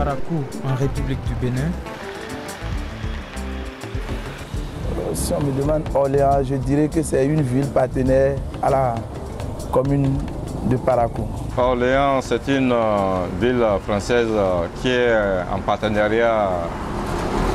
Parakou en République du Bénin. Si on me demande Orléans, je dirais que c'est une ville partenaire à la commune de Parakou. Orléans, c'est une ville française qui est en partenariat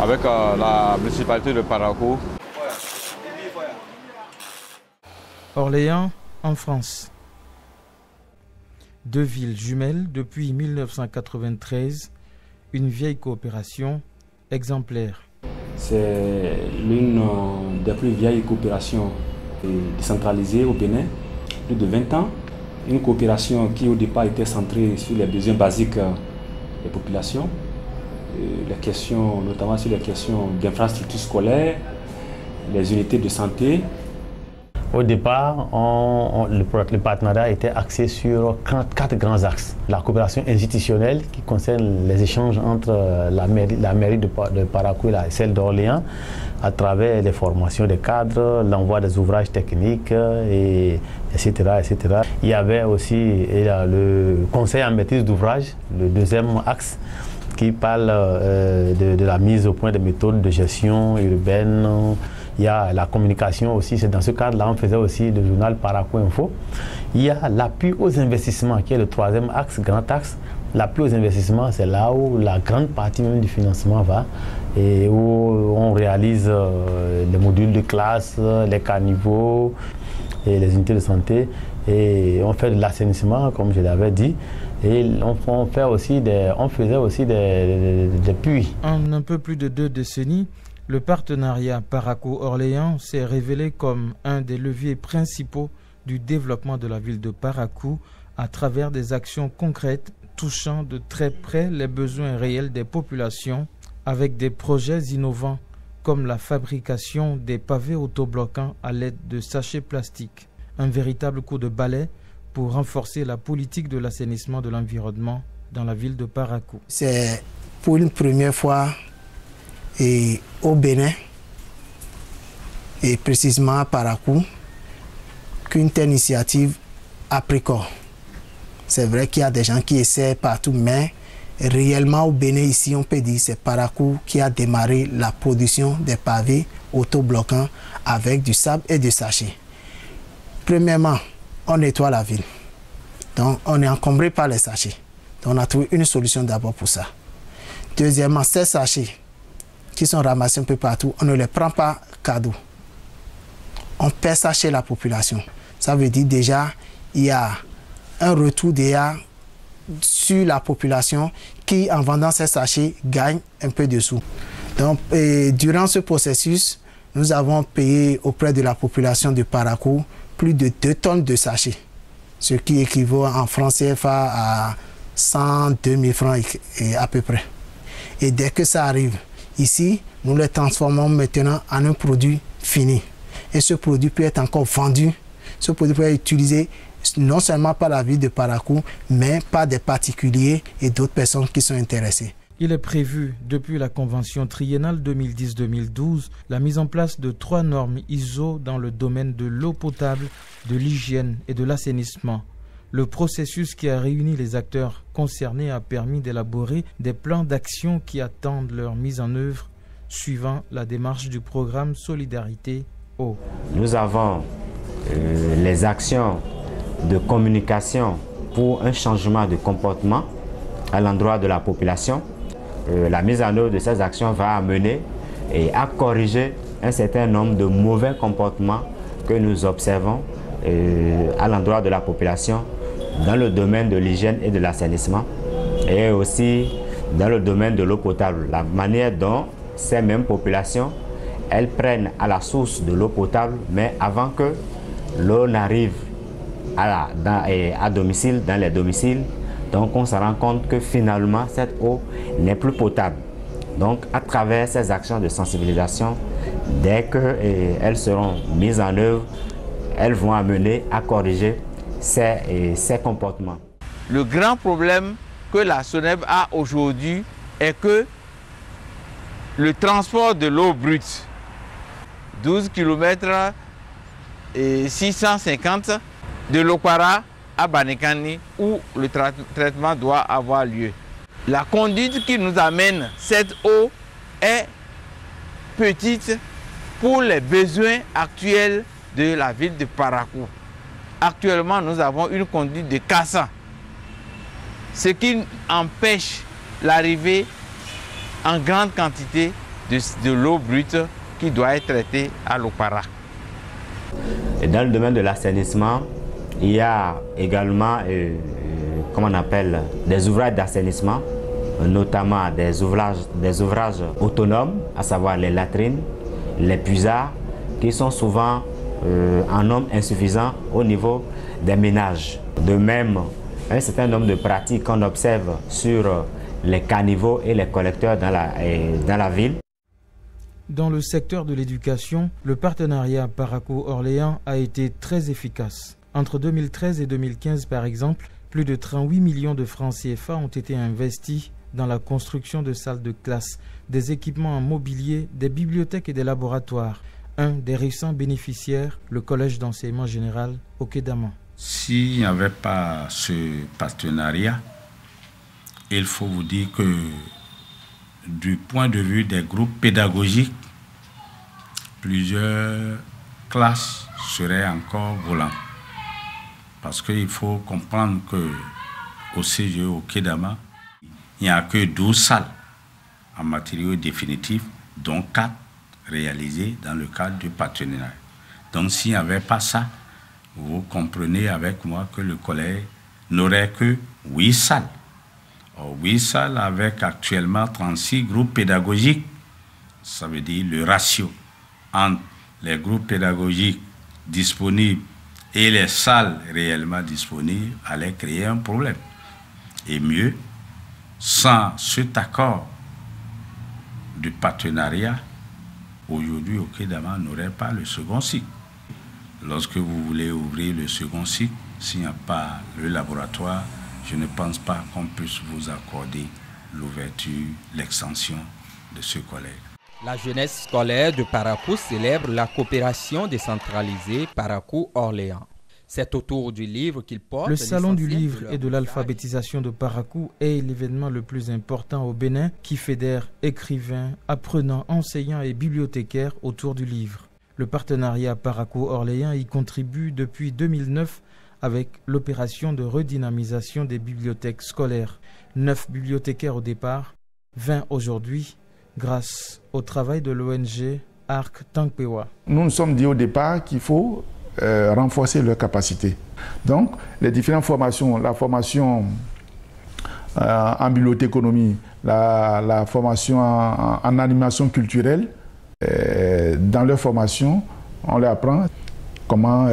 avec la municipalité de Parakou. Orléans, en France. Deux villes jumelles depuis 1993, une vieille coopération exemplaire. C'est l'une des plus vieilles coopérations décentralisées au Bénin, plus de 20 ans. Une coopération qui au départ était centrée sur les besoins basiques des populations, notamment sur les questions d'infrastructures scolaires, les unités de santé. Au départ, le partenariat était axé sur 4 grands axes. La coopération institutionnelle qui concerne les échanges entre la mairie de Parakou et celle d'Orléans à travers les formations des cadres, l'envoi des ouvrages techniques, etc., etc. Il y avait aussi le conseil en maîtrise d'ouvrage, le deuxième axe, qui parle de la mise au point des méthodes de gestion urbaine. Il y a la communication aussi, c'est dans ce cadre-là, on faisait aussi le journal Parakou Info. Il y a l'appui aux investissements, qui est le troisième axe, grand axe. L'appui aux investissements, c'est là où la grande partie même du financement va et où on réalise les modules de classe, les caniveaux et les unités de santé. Et on fait de l'assainissement, comme je l'avais dit. Et on faisait aussi des puits. En un peu plus de 2 décennies, le partenariat Parakou-Orléans s'est révélé comme un des leviers principaux du développement de la ville de Parakou à travers des actions concrètes touchant de très près les besoins réels des populations avec des projets innovants comme la fabrication des pavés autobloquants à l'aide de sachets plastiques. Un véritable coup de balai pour renforcer la politique de l'assainissement de l'environnement dans la ville de Parakou. C'est pour une première fois au Bénin, et précisément à Parakou, qu'une telle initiative a pris corps. C'est vrai qu'il y a des gens qui essaient partout, mais réellement au Bénin, ici, on peut dire que c'est Parakou qui a démarré la production des pavés autobloquants avec du sable et du sachet. Premièrement, on nettoie la ville. Donc, on est encombré par les sachets. Donc, on a trouvé une solution d'abord pour ça. Deuxièmement, ces sachets qui sont ramassés un peu partout, on ne les prend pas cadeau. On perd ça chez la population. Ça veut dire déjà, il y a un retour déjà sur la population qui, en vendant ces sachets, gagne un peu de sous. Donc, durant ce processus, nous avons payé auprès de la population de Parakou plus de 2 tonnes de sachets, ce qui équivaut en francs CFA à 102 000 francs à peu près. Et dès que ça arrive, ici, nous les transformons maintenant en un produit fini. Et ce produit peut être encore vendu. Ce produit peut être utilisé non seulement par la ville de Parakou, mais par des particuliers et d'autres personnes qui sont intéressées. Il est prévu, depuis la convention triennale 2010-2012, la mise en place de 3 normes ISO dans le domaine de l'eau potable, de l'hygiène et de l'assainissement. Le processus qui a réuni les acteurs concernés a permis d'élaborer des plans d'action qui attendent leur mise en œuvre, suivant la démarche du programme Solidarité Eau. Nous avons les actions de communication pour un changement de comportement à l'endroit de la population. La mise en œuvre de ces actions va amener à corriger un certain nombre de mauvais comportements que nous observons à l'endroit de la population dans le domaine de l'hygiène et de l'assainissement et aussi dans le domaine de l'eau potable. La manière dont ces mêmes populations, elles prennent à la source de l'eau potable, mais avant que l'eau n'arrive à domicile, dans les domiciles, donc on se rend compte que finalement cette eau n'est plus potable. Donc à travers ces actions de sensibilisation, dès qu'elles seront mises en œuvre, elles vont amener à corriger ces comportements. Le grand problème que la SONEB a aujourd'hui est que le transport de l'eau brute, 12 km et 650 de Lokwara à Banekani, où le traitement doit avoir lieu. La conduite qui nous amène cette eau est petite pour les besoins actuels de la ville de Parakou. Actuellement, nous avons une conduite de 400, ce qui empêche l'arrivée en grande quantité de l'eau brute qui doit être traitée à l'Opara. Et dans le domaine de l'assainissement, il y a également comment on appelle, des ouvrages d'assainissement, notamment des ouvrages autonomes, à savoir les latrines, les puisards, qui sont souvent en nombre insuffisant au niveau des ménages. De même, un certain nombre de pratiques qu'on observe sur les caniveaux et les collecteurs dans la ville. Dans le secteur de l'éducation, le partenariat Parakou-Orléans a été très efficace. Entre 2013 et 2015, par exemple, plus de 38 millions de francs CFA ont été investis dans la construction de salles de classe, des équipements en mobilier, des bibliothèques et des laboratoires. Un des récents bénéficiaires, le Collège d'enseignement général au Kédama. S'il n'y avait pas ce partenariat, il faut vous dire que du point de vue des groupes pédagogiques, plusieurs classes seraient encore volantes. Parce qu'il faut comprendre qu'au CGE, au Kédama, il n'y a que 12 salles en matériaux définitifs, dont 4 réalisées dans le cadre du partenariat. Donc s'il n'y avait pas ça, vous comprenez avec moi que le collège n'aurait que 8 salles. Or, 8 salles avec actuellement 36 groupes pédagogiques, ça veut dire le ratio entre les groupes pédagogiques disponibles et les salles réellement disponibles allait créer un problème. Et mieux, sans cet accord de partenariat, aujourd'hui au Kédama n'aurait pas le second cycle. Lorsque vous voulez ouvrir le second cycle, s'il n'y a pas le laboratoire, je ne pense pas qu'on puisse vous accorder l'ouverture, l'extension de ce collège. La jeunesse scolaire de Parakou célèbre la coopération décentralisée Parakou-Orléans. C'est autour du livre qu'il porte. Le salon du livre et de l'alphabétisation de Parakou est l'événement le plus important au Bénin qui fédère écrivains, apprenants, enseignants et bibliothécaires autour du livre. Le partenariat Parakou-Orléans y contribue depuis 2009 avec l'opération de redynamisation des bibliothèques scolaires. 9 bibliothécaires au départ, 20 aujourd'hui, grâce au travail de l'ONG Arc Tankpewa. Nous nous sommes dit au départ qu'il faut renforcer leurs capacités. Donc, les différentes formations, la formation en bibliothéconomie, la formation en animation culturelle, dans leur formation, on leur apprend comment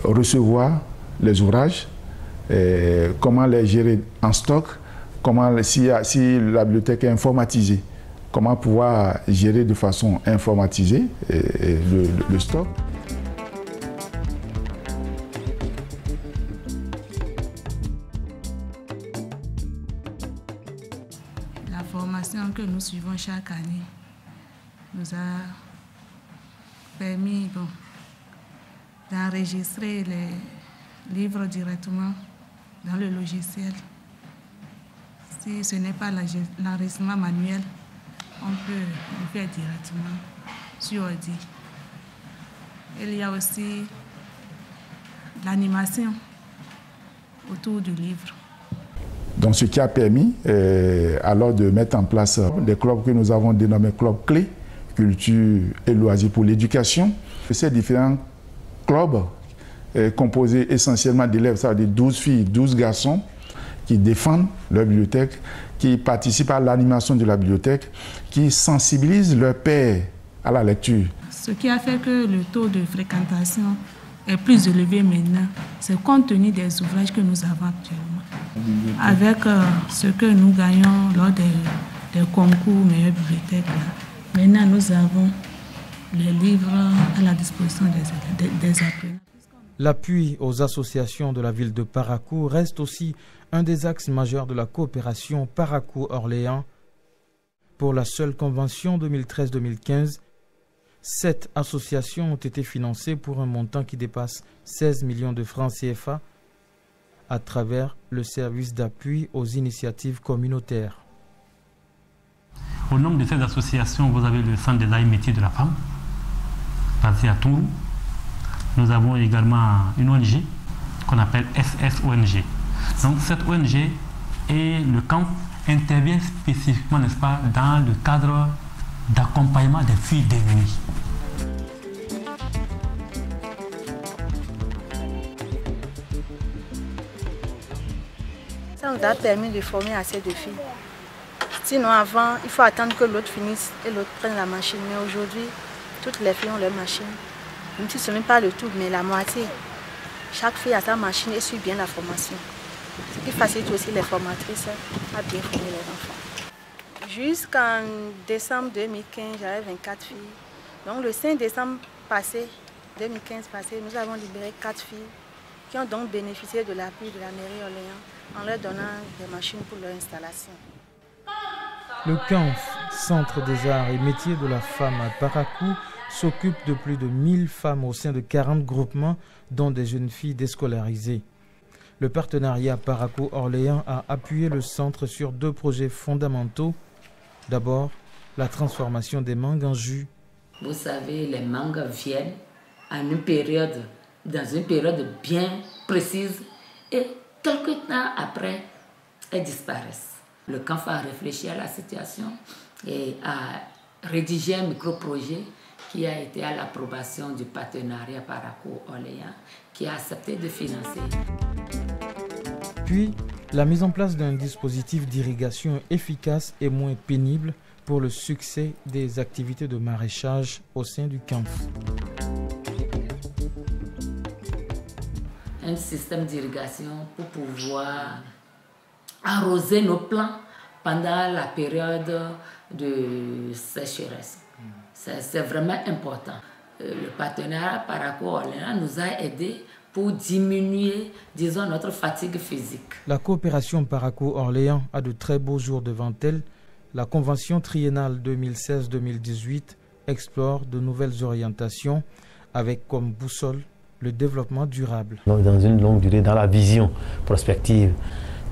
recevoir les ouvrages, comment les gérer en stock, comment, si la bibliothèque est informatisée, comment pouvoir gérer de façon informatisée le stock. La formation que nous suivons chaque année nous a permis d'enregistrer les livres directement dans le logiciel. Si ce n'est pas l'enregistrement manuel, on peut le faire directement sur ordi. Il y a aussi l'animation autour du livre. Donc ce qui a permis alors de mettre en place des clubs que nous avons dénommés clubs clés, culture et loisirs pour l'éducation. Ces différents clubs composés essentiellement d'élèves, ça veut dire 12 filles, 12 garçons, qui défendent leur bibliothèque, qui participent à l'animation de la bibliothèque, qui sensibilisent leurs pairs à la lecture. Ce qui a fait que le taux de fréquentation est plus élevé maintenant, c'est compte tenu des ouvrages que nous avons actuellement. Avec ce que nous gagnons lors des concours meilleure bibliothèque, maintenant nous avons les livres à la disposition des apprenants. L'appui aux associations de la ville de Parakou reste aussi un des axes majeurs de la coopération Parakou-Orléans. Pour la seule convention 2013-2015, 7 associations ont été financées pour un montant qui dépasse 16 millions de francs CFA à travers le service d'appui aux initiatives communautaires. Au nom de ces associations, vous avez le Centre des arts et métiers de la femme, basé à Tourou. Nous avons également une ONG qu'on appelle SSONG. Donc cette ONG et le camp interviennent spécifiquement, n'est-ce pas, dans le cadre d'accompagnement des filles démunies. Ça nous a permis de former assez de filles. Sinon avant, il faut attendre que l'autre finisse et l'autre prenne la machine. Mais aujourd'hui, toutes les filles ont leur machine. Même si ce n'est pas le tout, mais la moitié. Chaque fille a sa machine et suit bien la formation. Ce qui facilite aussi les formatrices à bien former les enfants. Jusqu'en décembre 2015, j'avais 24 filles. Donc le 5 décembre passé, 2015 passé, nous avons libéré 4 filles qui ont donc bénéficié de l'appui de la mairie Orléans en leur donnant des machines pour leur installation. Le CANF, Centre des arts et métiers de la femme à Parakou, s'occupe de plus de 1000 femmes au sein de 40 groupements, dont des jeunes filles déscolarisées. Le partenariat Parakou-Orléans a appuyé le centre sur 2 projets fondamentaux. D'abord, la transformation des mangues en jus. Vous savez, les mangues viennent dans une période bien précise et quelques temps après, elles disparaissent. Le CANF a réfléchi à la situation et a rédigé un micro-projet qui a été à l'approbation du partenariat Parakou-Orléans, qui a accepté de financer. Puis, la mise en place d'un dispositif d'irrigation efficace et moins pénible pour le succès des activités de maraîchage au sein du CANF. Un système d'irrigation pour pouvoir arroser nos plants pendant la période de sécheresse. C'est vraiment important. Le partenariat Parakou-Orléans nous a aidés pour diminuer, disons, notre fatigue physique. La coopération Parakou-Orléans a de très beaux jours devant elle. La convention triennale 2016-2018 explore de nouvelles orientations avec comme boussole le développement durable. Dans une longue durée, dans la vision prospective.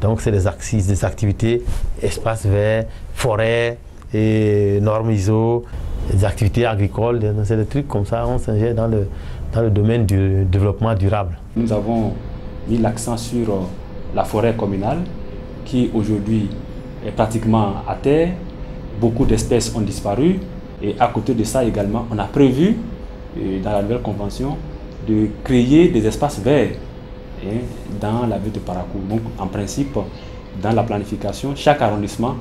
Donc c'est des activités, espaces verts, forêts, et normes ISO, des activités agricoles, c'est des trucs comme ça, on s'ingère dans le domaine du développement durable. Nous avons mis l'accent sur la forêt communale qui aujourd'hui est pratiquement à terre. Beaucoup d'espèces ont disparu et à côté de ça également, on a prévu dans la nouvelle convention de créer des espaces verts dans la ville de Parakou. Donc en principe, dans la planification, chaque arrondissement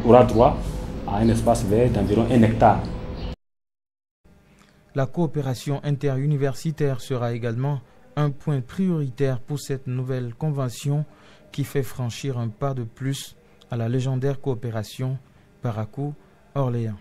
aura droit à un espace vert d'environ 1 hectare. La coopération interuniversitaire sera également un point prioritaire pour cette nouvelle convention qui fait franchir un pas de plus à la légendaire coopération Parakou-Orléans.